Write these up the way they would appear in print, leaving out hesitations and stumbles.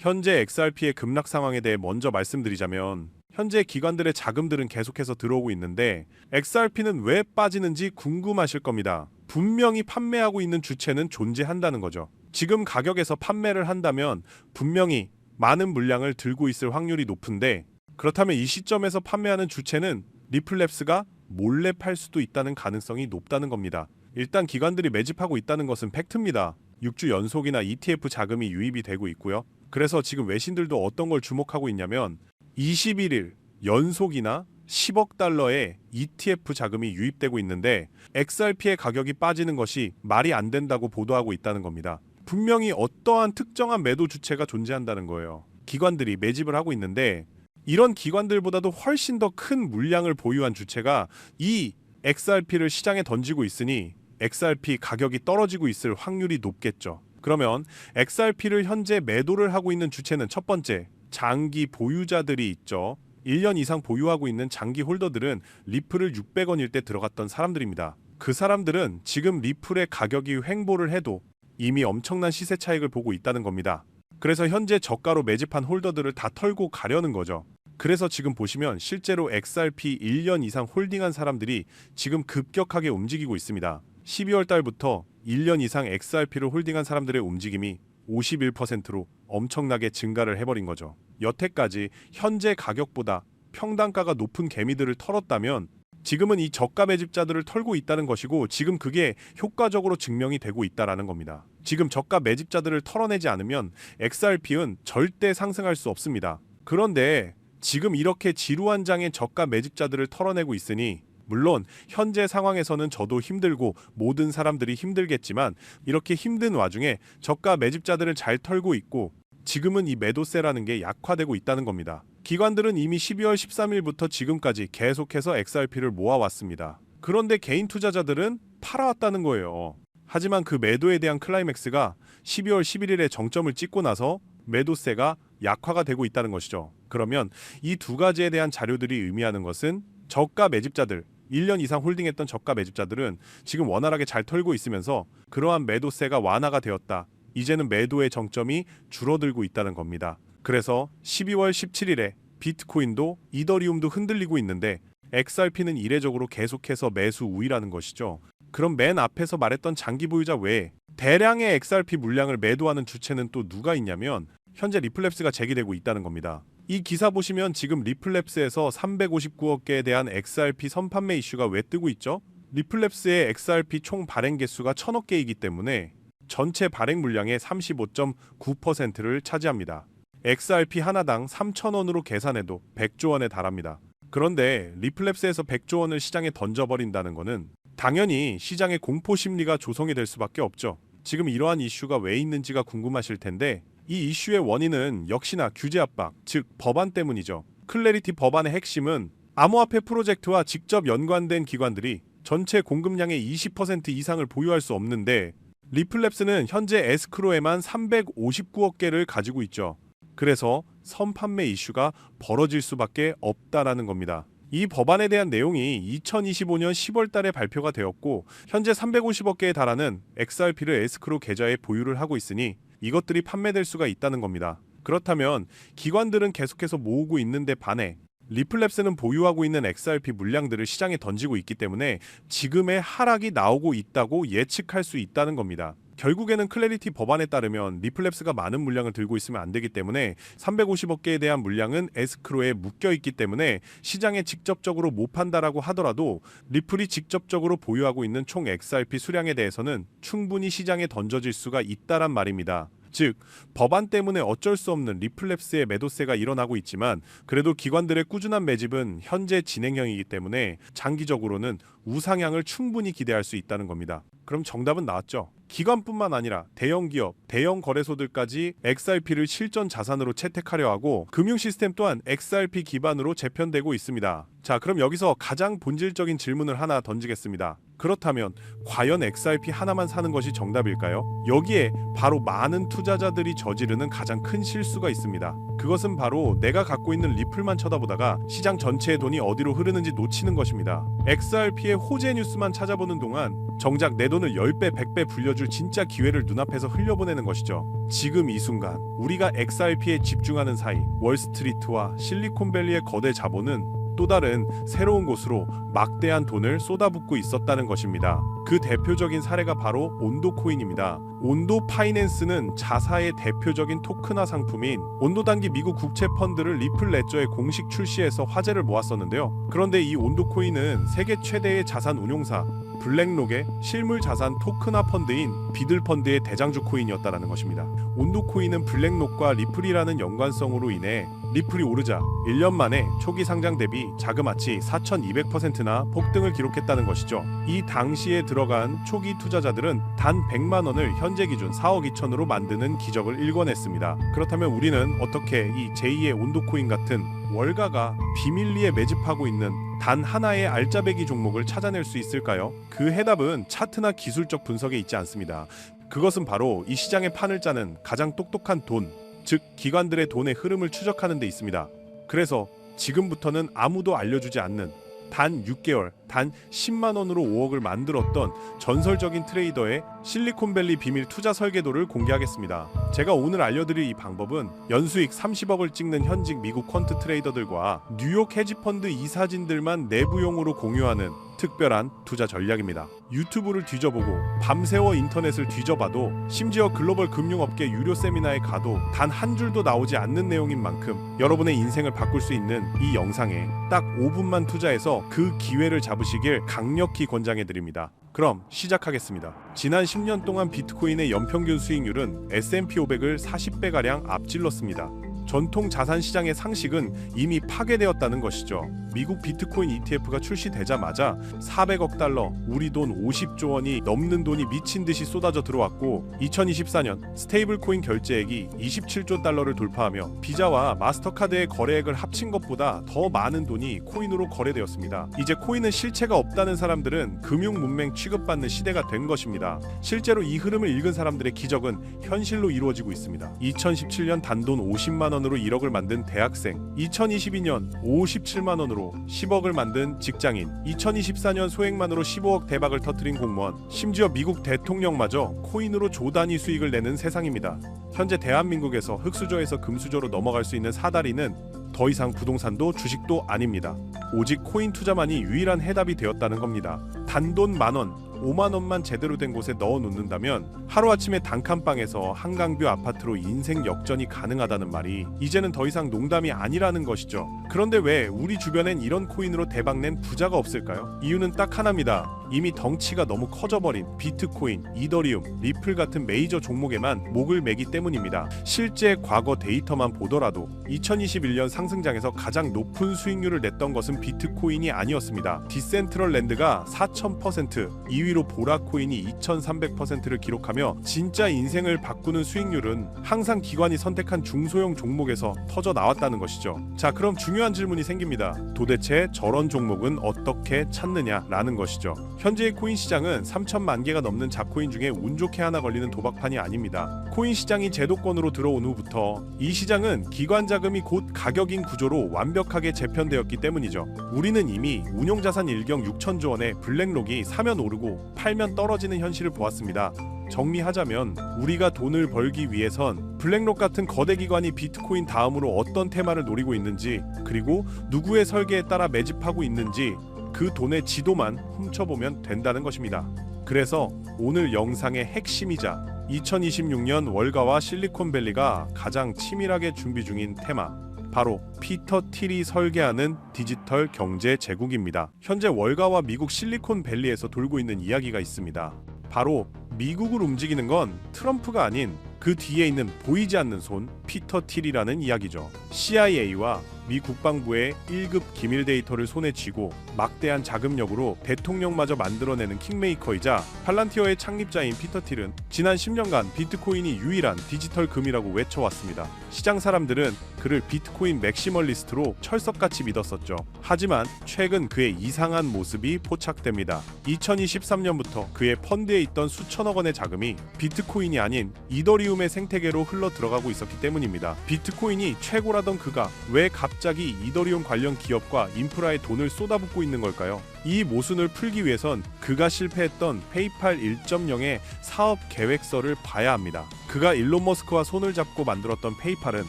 현재 XRP의 급락 상황에 대해 먼저 말씀드리자면 현재 기관들의 자금들은 계속해서 들어오고 있는데 XRP는 왜 빠지는지 궁금하실 겁니다. 분명히 판매하고 있는 주체는 존재한다는 거죠. 지금 가격에서 판매를 한다면 분명히 많은 물량을 들고 있을 확률이 높은데 그렇다면 이 시점에서 판매하는 주체는 리플랩스가 몰래 팔 수도 있다는 가능성이 높다는 겁니다. 일단 기관들이 매집하고 있다는 것은 팩트입니다. 6주 연속이나 ETF 자금이 유입이 되고 있고요. 그래서 지금 외신들도 어떤 걸 주목하고 있냐면 21일 연속이나 10억 달러의 ETF 자금이 유입되고 있는데 XRP의 가격이 빠지는 것이 말이 안 된다고 보도하고 있다는 겁니다. 분명히 어떠한 특정한 매도 주체가 존재한다는 거예요. 기관들이 매집을 하고 있는데 이런 기관들보다도 훨씬 더 큰 물량을 보유한 주체가 이 XRP를 시장에 던지고 있으니 XRP 가격이 떨어지고 있을 확률이 높겠죠. 그러면 XRP를 현재 매도를 하고 있는 주체는 첫 번째, 장기 보유자들이 있죠. 1년 이상 보유하고 있는 장기 홀더들은 리플을 600원일 때 들어갔던 사람들입니다. 그 사람들은 지금 리플의 가격이 횡보를 해도 이미 엄청난 시세 차익을 보고 있다는 겁니다. 그래서 현재 저가로 매집한 홀더들을 다 털고 가려는 거죠. 그래서 지금 보시면 실제로 XRP 1년 이상 홀딩한 사람들이 지금 급격하게 움직이고 있습니다. 12월 달부터 1년 이상 XRP를 홀딩한 사람들의 움직임이 51%로 엄청나게 증가를 해버린 거죠. 여태까지 현재 가격보다 평단가가 높은 개미들을 털었다면 지금은 이 저가 매집자들을 털고 있다는 것이고 지금 그게 효과적으로 증명이 되고 있다는 겁니다. 지금 저가 매집자들을 털어내지 않으면 XRP는 절대 상승할 수 없습니다. 그런데 지금 이렇게 지루한 장의 저가 매집자들을 털어내고 있으니 물론 현재 상황에서는 저도 힘들고 모든 사람들이 힘들겠지만 이렇게 힘든 와중에 저가 매집자들을 잘 털고 있고 지금은 이 매도세라는 게 약화되고 있다는 겁니다. 기관들은 이미 12월 13일부터 지금까지 계속해서 XRP를 모아왔습니다. 그런데 개인 투자자들은 팔아왔다는 거예요. 하지만 그 매도에 대한 클라이맥스가 12월 11일에 정점을 찍고 나서 매도세가 약화가 되고 있다는 것이죠. 그러면 이 두 가지에 대한 자료들이 의미하는 것은 저가 매집자들 1년 이상 홀딩했던 저가 매집자들은 지금 원활하게 잘 털고 있으면서 그러한 매도세가 완화가 되었다. 이제는 매도의 정점이 줄어들고 있다는 겁니다. 그래서 12월 17일에 비트코인도 이더리움도 흔들리고 있는데 XRP는 이례적으로 계속해서 매수 우위라는 것이죠. 그럼 맨 앞에서 말했던 장기 보유자 외에 대량의 XRP 물량을 매도하는 주체는 또 누가 있냐면 현재 리플랩스가 제기되고 있다는 겁니다. 이 기사 보시면 지금 리플랩스에서 359억 개에 대한 XRP 선판매 이슈가 왜 뜨고 있죠? 리플랩스의 XRP 총 발행 개수가 1000억 개이기 때문에 전체 발행 물량의 35.9%를 차지합니다. XRP 하나당 3,000원으로 계산해도 100조 원에 달합니다. 그런데 리플랩스에서 100조 원을 시장에 던져버린다는 것은 당연히 시장의 공포 심리가 조성이 될 수밖에 없죠. 지금 이러한 이슈가 왜 있는지가 궁금하실 텐데 이 이슈의 원인은 역시나 규제 압박, 즉 법안 때문이죠. 클래리티 법안의 핵심은 암호화폐 프로젝트와 직접 연관된 기관들이 전체 공급량의 20% 이상을 보유할 수 없는데 리플랩스는 현재 에스크로에만 359억 개를 가지고 있죠. 그래서 선판매 이슈가 벌어질 수밖에 없다라는 겁니다. 이 법안에 대한 내용이 2025년 10월 달에 발표가 되었고 현재 350억 개에 달하는 XRP를 에스크로 계좌에 보유를 하고 있으니 이것들이 판매될 수가 있다는 겁니다. 그렇다면 기관들은 계속해서 모으고 있는데 반해 리플랩스는 보유하고 있는 XRP 물량들을 시장에 던지고 있기 때문에 지금의 하락이 나오고 있다고 예측할 수 있다는 겁니다. 결국에는 클래리티 법안에 따르면 리플랩스가 많은 물량을 들고 있으면 안 되기 때문에 350억 개에 대한 물량은 에스크로에 묶여 있기 때문에 시장에 직접적으로 못 판다라고 하더라도 리플이 직접적으로 보유하고 있는 총 XRP 수량에 대해서는 충분히 시장에 던져질 수가 있다란 말입니다. 즉 법안 때문에 어쩔 수 없는 리플랩스의 매도세가 일어나고 있지만 그래도 기관들의 꾸준한 매집은 현재 진행형이기 때문에 장기적으로는 우상향을 충분히 기대할 수 있다는 겁니다. 그럼 정답은 나왔죠. 기관뿐만 아니라 대형 기업, 대형 거래소들까지 XRP를 실전 자산으로 채택하려 하고 금융 시스템 또한 XRP 기반으로 재편되고 있습니다. 자, 그럼 여기서 가장 본질적인 질문을 하나 던지겠습니다. 그렇다면 과연 XRP 하나만 사는 것이 정답일까요? 여기에 바로 많은 투자자들이 저지르는 가장 큰 실수가 있습니다. 그것은 바로 내가 갖고 있는 리플만 쳐다보다가 시장 전체의 돈이 어디로 흐르는지 놓치는 것입니다. XRP의 호재 뉴스만 찾아보는 동안 정작 내 돈을 10배, 100배 불려줄 진짜 기회를 눈앞에서 흘려보내는 것이죠. 지금 이 순간 우리가 XRP에 집중하는 사이 월스트리트와 실리콘밸리의 거대 자본은 또 다른 새로운 곳으로 막대한 돈을 쏟아붓고 있었다는 것입니다. 그 대표적인 사례가 바로 온도코인입니다. 온도 파이낸스는 자사의 대표적인 토큰화 상품인 온도 단기 미국 국채 펀드를 리플 레저에 공식 출시해서 화제를 모았었는데요. 그런데 이 온도코인은 세계 최대의 자산 운용사 블랙록의 실물 자산 토큰화 펀드인 비들 펀드의 대장주 코인이었다는 것입니다. 온도코인은 블랙록과 리플이라는 연관성으로 인해 리플이 오르자 1년 만에 초기 상장 대비 자그마치 4200%나 폭등을 기록했다는 것이죠. 이 당시에 들어간 초기 투자자들은 단 100만 원을 현재 기준 4억 2천으로 만드는 기적을 일궈냈습니다. 그렇다면 우리는 어떻게 이 제2의 온도코인 같은 월가가 비밀리에 매집하고 있는 단 하나의 알짜배기 종목을 찾아낼 수 있을까요? 그 해답은 차트나 기술적 분석에 있지 않습니다. 그것은 바로 이 시장의 판을 짜는 가장 똑똑한 돈, 즉 기관들의 돈의 흐름을 추적하는 데 있습니다. 그래서 지금부터는 아무도 알려주지 않는 단 6개월, 단 10만 원으로 5억을 만들었던 전설적인 트레이더의 실리콘밸리 비밀 투자 설계도를 공개하겠습니다. 제가 오늘 알려드릴 이 방법은 연수익 30억을 찍는 현직 미국 퀀트 트레이더들과 뉴욕 헤지펀드 이사진들만 내부용으로 공유하는 특별한 투자 전략입니다. 유튜브를 뒤져보고 밤새워 인터넷을 뒤져봐도 심지어 글로벌 금융업계 유료 세미나에 가도 단 한 줄도 나오지 않는 내용인 만큼 여러분의 인생을 바꿀 수 있는 이 영상에 딱 5분만 투자해서 그 기회를 잡으시길 강력히 권장해드립니다. 그럼 시작하겠습니다. 지난 10년 동안 비트코인의 연평균 수익률은 S&P 500을 40배가량 앞질렀습니다. 전통 자산 시장의 상식은 이미 파괴되었다는 것이죠. 미국 비트코인 ETF가 출시되자마자 400억 달러, 우리 돈 50조 원이 넘는 돈이 미친 듯이 쏟아져 들어왔고 2024년 스테이블 코인 결제액이 27조 달러를 돌파하며 비자와 마스터카드의 거래액을 합친 것보다 더 많은 돈이 코인으로 거래되었습니다. 이제 코인은 실체가 없다는 사람들은 금융 문맹 취급받는 시대가 된 것입니다. 실제로 이 흐름을 읽은 사람들의 기적은 현실로 이루어지고 있습니다. 2017년 단돈 50만 원으로 1억을 만든 대학생, 2022년 57만 원으로 10억을 만든 직장인, 2024년 소액만으로 15억 대박을 터뜨린 공무원, 심지어 미국 대통령마저 코인으로 조 단위 수익을 내는 세상입니다. 현재 대한민국에서 흑수저에서 금수저로 넘어갈 수 있는 사다리는 더 이상 부동산도 주식도 아닙니다. 오직 코인 투자만이 유일한 해답이 되었다는 겁니다. 단돈 만원, 5만 원만 제대로 된 곳에 넣어 놓는다면 하루아침에 단칸방에서 한강뷰 아파트로 인생 역전이 가능하다는 말이 이제는 더 이상 농담이 아니라는 것이죠. 그런데 왜 우리 주변엔 이런 코인으로 대박낸 부자가 없을까요? 이유는 딱 하나입니다. 이미 덩치가 너무 커져버린 비트코인, 이더리움, 리플 같은 메이저 종목에만 목을 매기 때문입니다. 실제 과거 데이터만 보더라도 2021년 상승장에서 가장 높은 수익률을 냈던 것은 비트코인이 아니었습니다. 디센트럴랜드가 4000%, 2위로 보라코인이 2300%를 기록하며 진짜 인생을 바꾸는 수익률은 항상 기관이 선택한 중소형 종목에서 터져 나왔다는 것이죠. 자, 그럼 중요한 질문이 생깁니다. 도대체 저런 종목은 어떻게 찾느냐라는 것이죠. 현재의 코인 시장은 3천만 개가 넘는 잡코인 중에 운 좋게 하나 걸리는 도박판이 아닙니다. 코인 시장이 제도권으로 들어온 후부터 이 시장은 기관 자금이 곧 가격인 구조로 완벽하게 재편되었기 때문이죠. 우리는 이미 운용자산 일경 6천조 원의 블랙록이 사면 오르고 팔면 떨어지는 현실을 보았습니다. 정리하자면 우리가 돈을 벌기 위해선 블랙록 같은 거대 기관이 비트코인 다음으로 어떤 테마를 노리고 있는지, 그리고 누구의 설계에 따라 매집하고 있는지 그 돈의 지도만 훔쳐보면 된다는 것입니다. 그래서 오늘 영상의 핵심이자 2026년 월가와 실리콘밸리가 가장 치밀하게 준비 중인 테마, 바로 피터 틸이 설계하는 디지털 경제 제국입니다. 현재 월가와 미국 실리콘밸리에서 돌고 있는 이야기가 있습니다. 바로 미국을 움직이는 건 트럼프가 아닌 그 뒤에 있는 보이지 않는 손 피터 틸이라는 이야기죠. CIA와 미 국방부의 1급 기밀 데이터를 손에 쥐고 막대한 자금력으로 대통령마저 만들어내는 킹메이커이자 팔란티어의 창립자인 피터 틸은 지난 10년간 비트코인이 유일한 디지털 금이라고 외쳐왔습니다. 시장 사람들은 그를 비트코인 맥시멀리스트로 철석같이 믿었었죠. 하지만 최근 그의 이상한 모습이 포착됩니다. 2023년부터 그의 펀드에 있던 수천억 원의 자금이 비트코인이 아닌 이더리움의 생태계로 흘러 들어가고 있었기 때문입니다. 비트코인이 최고라던 그가 왜 갑자기 갑자기 이더리움 관련 기업과 인프라에 돈을 쏟아붓고 있는 걸까요? 이 모순을 풀기 위해선 그가 실패했던 페이팔 1.0의 사업 계획서를 봐야 합니다. 그가 일론 머스크와 손을 잡고 만들었던 페이팔은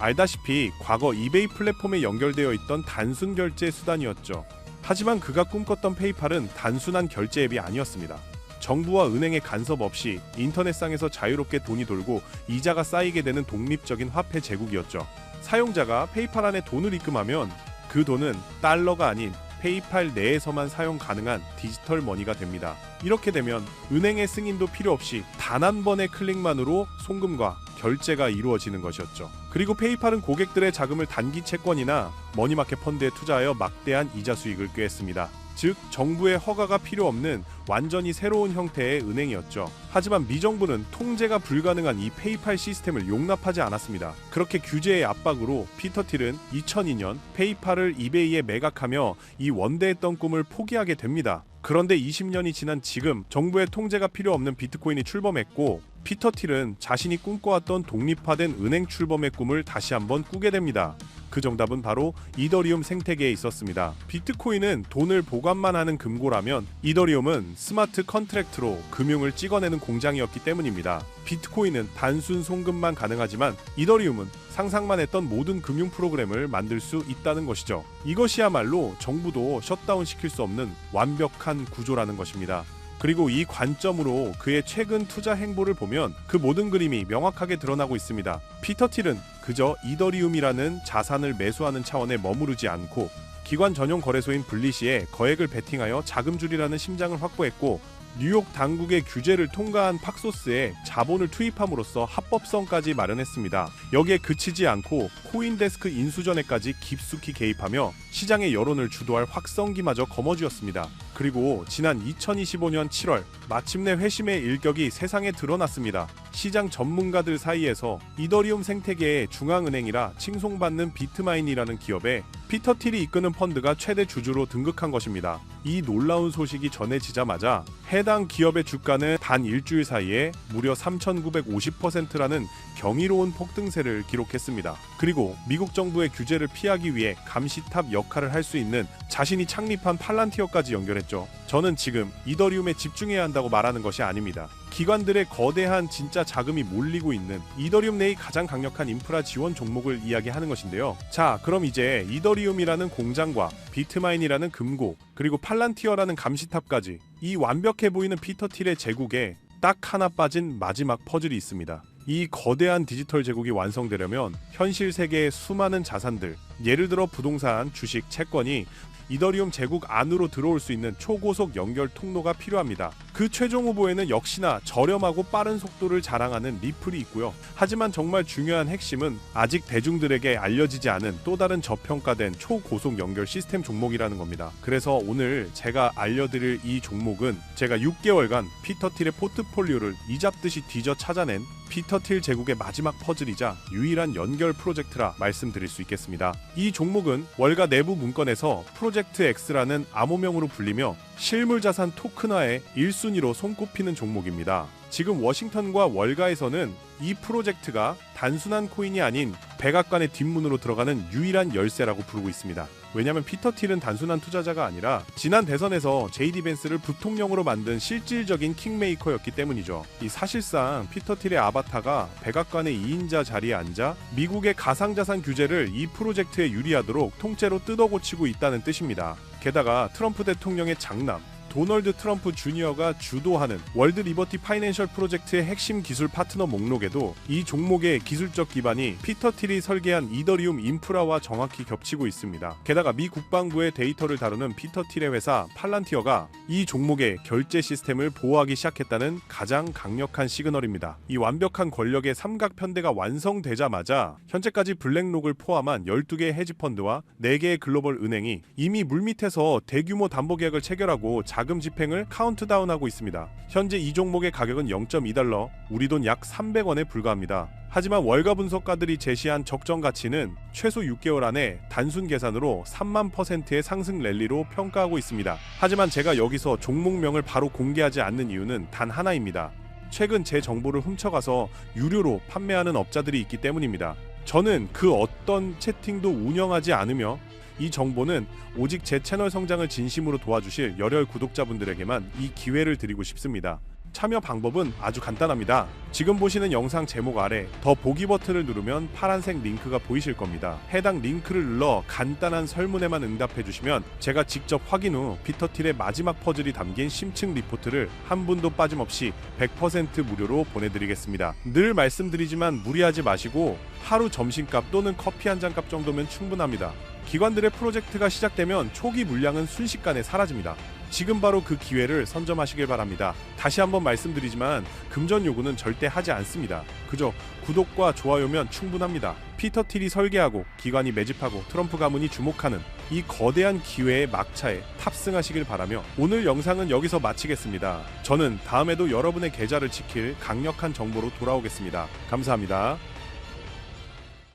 알다시피 과거 이베이 플랫폼에 연결되어 있던 단순 결제 수단이었죠. 하지만 그가 꿈꿨던 페이팔은 단순한 결제 앱이 아니었습니다. 정부와 은행의 간섭 없이 인터넷상에서 자유롭게 돈이 돌고 이자가 쌓이게 되는 독립적인 화폐 제국이었죠. 사용자가 페이팔 안에 돈을 입금하면 그 돈은 달러가 아닌 페이팔 내에서만 사용 가능한 디지털 머니가 됩니다. 이렇게 되면 은행의 승인도 필요 없이 단 한 번의 클릭만으로 송금과 결제가 이루어지는 것이었죠. 그리고 페이팔은 고객들의 자금을 단기 채권이나 머니마켓 펀드에 투자하여 막대한 이자 수익을 꾀했습니다. 즉 정부의 허가가 필요 없는 완전히 새로운 형태의 은행이었죠. 하지만 미정부는 통제가 불가능한 이 페이팔 시스템을 용납하지 않았습니다. 그렇게 규제의 압박으로 피터 틸은 2002년 페이팔을 이베이에 매각하며 이 원대했던 꿈을 포기하게 됩니다. 그런데 20년이 지난 지금 정부의 통제가 필요 없는 비트코인이 출범했고 피터 틸은 자신이 꿈꿔왔던 독립화된 은행 출범의 꿈을 다시 한번 꾸게 됩니다. 그 정답은 바로 이더리움 생태계에 있었습니다. 비트코인은 돈을 보관만 하는 금고라면 이더리움은 스마트 컨트랙트로 금융을 찍어내는 공장이었기 때문입니다. 비트코인은 단순 송금만 가능하지만 이더리움은 상상만 했던 모든 금융 프로그램을 만들 수 있다는 것이죠. 이것이야말로 정부도 셧다운 시킬 수 없는 완벽한 구조라는 것입니다. 그리고 이 관점으로 그의 최근 투자 행보를 보면 그 모든 그림이 명확하게 드러나고 있습니다. 피터 틸은 그저 이더리움이라는 자산을 매수하는 차원에 머무르지 않고 기관 전용 거래소인 블리시에 거액을 베팅하여 자금줄이라는 심장을 확보했고 뉴욕 당국의 규제를 통과한 팍소스에 자본을 투입함으로써 합법성까지 마련했습니다. 여기에 그치지 않고 코인데스크 인수전에까지 깊숙이 개입하며 시장의 여론을 주도할 확성기마저 거머쥐었습니다. 그리고 지난 2025년 7월 마침내 회심의 일격이 세상에 드러났습니다. 시장 전문가들 사이에서 이더리움 생태계의 중앙은행이라 칭송받는 비트마인이라는 기업에 피터 틸이 이끄는 펀드가 최대 주주로 등극한 것입니다. 이 놀라운 소식이 전해지자마자 해당 기업의 주가는 단 일주일 사이에 무려 3,950%라는 경이로운 폭등세를 기록했습니다. 그리고 미국 정부의 규제를 피하기 위해 감시탑 역할을 할 수 있는 자신이 창립한 팔란티어까지 연결했죠. 저는 지금 이더리움에 집중해야 한다고 말하는 것이 아닙니다. 기관들의 거대한 진짜 자금이 몰리고 있는 이더리움 내의 가장 강력한 인프라 지원 종목을 이야기하는 것인데요. 자, 그럼 이제 이더리움이라는 공장과 비트마인이라는 금고, 그리고 팔란티어라는 감시탑까지 이 완벽해 보이는 피터 틸의 제국에 딱 하나 빠진 마지막 퍼즐이 있습니다. 이 거대한 디지털 제국이 완성되려면 현실 세계의 수많은 자산들, 예를 들어 부동산, 주식, 채권이 이더리움 제국 안으로 들어올 수 있는 초고속 연결 통로가 필요합니다. 그 최종 후보에는 역시나 저렴하고 빠른 속도를 자랑하는 리플이 있고요. 하지만 정말 중요한 핵심은 아직 대중들에게 알려지지 않은 또 다른 저평가된 초고속 연결 시스템 종목이라는 겁니다. 그래서 오늘 제가 알려드릴 이 종목은 제가 6개월간 피터 틸의 포트폴리오를 이잡듯이 뒤져 찾아낸 피터 틸 제국의 마지막 퍼즐이자 유일한 연결 프로젝트라 말씀드릴 수 있겠습니다. 이 종목은 월가 내부 문건에서 프로젝트 X라는 암호명으로 불리며 실물자산 토큰화의 1순위로 손꼽히는 종목입니다. 지금 워싱턴과 월가에서는 이 프로젝트가 단순한 코인이 아닌 백악관의 뒷문으로 들어가는 유일한 열쇠라고 부르고 있습니다. 왜냐하면 피터 틸은 단순한 투자자가 아니라 지난 대선에서 JD 벤스를 부통령으로 만든 실질적인 킹메이커였기 때문이죠. 이 사실상 피터 틸의 아바타가 백악관의 2인자 자리에 앉아 미국의 가상자산 규제를 이 프로젝트에 유리하도록 통째로 뜯어고치고 있다는 뜻입니다. 게다가 트럼프 대통령의 장남 도널드 트럼프 주니어가 주도하는 월드 리버티 파이낸셜 프로젝트의 핵심 기술 파트너 목록에도 이 종목의 기술적 기반이 피터 틸이 설계한 이더리움 인프라와 정확히 겹치고 있습니다. 게다가 미 국방부의 데이터를 다루는 피터 틸의 회사 팔란티어가 이 종목의 결제 시스템을 보호하기 시작했다는 가장 강력한 시그널입니다. 이 완벽한 권력의 삼각편대가 완성되자마자 현재까지 블랙록을 포함한 12개의 헤지펀드와 4개의 글로벌 은행이 이미 물밑에서 대규모 담보계약을 체결하고 자금 집행을 카운트다운하고 있습니다. 현재 이 종목의 가격은 0.2달러, 우리 돈 약 300원에 불과합니다. 하지만 월가 분석가들이 제시한 적정 가치는 최소 6개월 안에 단순 계산으로 3만%의 상승 랠리로 평가하고 있습니다. 하지만 제가 여기서 종목명을 바로 공개하지 않는 이유는 단 하나입니다. 최근 제 정보를 훔쳐가서 유료로 판매하는 업자들이 있기 때문입니다. 저는 그 어떤 채팅도 운영하지 않으며 이 정보는 오직 제 채널 성장을 진심으로 도와주실 열혈 구독자분들에게만 이 기회를 드리고 싶습니다. 참여 방법은 아주 간단합니다. 지금 보시는 영상 제목 아래 더 보기 버튼을 누르면 파란색 링크가 보이실 겁니다. 해당 링크를 눌러 간단한 설문에만 응답해 주시면 제가 직접 확인 후 피터틸의 마지막 퍼즐이 담긴 심층 리포트를 한 분도 빠짐없이 100% 무료로 보내드리겠습니다. 늘 말씀드리지만 무리하지 마시고 하루 점심값 또는 커피 한 잔 값 정도면 충분합니다. 기관들의 프로젝트가 시작되면 초기 물량은 순식간에 사라집니다. 지금 바로 그 기회를 선점하시길 바랍니다. 다시 한번 말씀드리지만 금전 요구는 절대 하지 않습니다. 그저 구독과 좋아요면 충분합니다. 피터틸이 설계하고 기관이 매집하고 트럼프 가문이 주목하는 이 거대한 기회의 막차에 탑승하시길 바라며 오늘 영상은 여기서 마치겠습니다. 저는 다음에도 여러분의 계좌를 지킬 강력한 정보로 돌아오겠습니다. 감사합니다.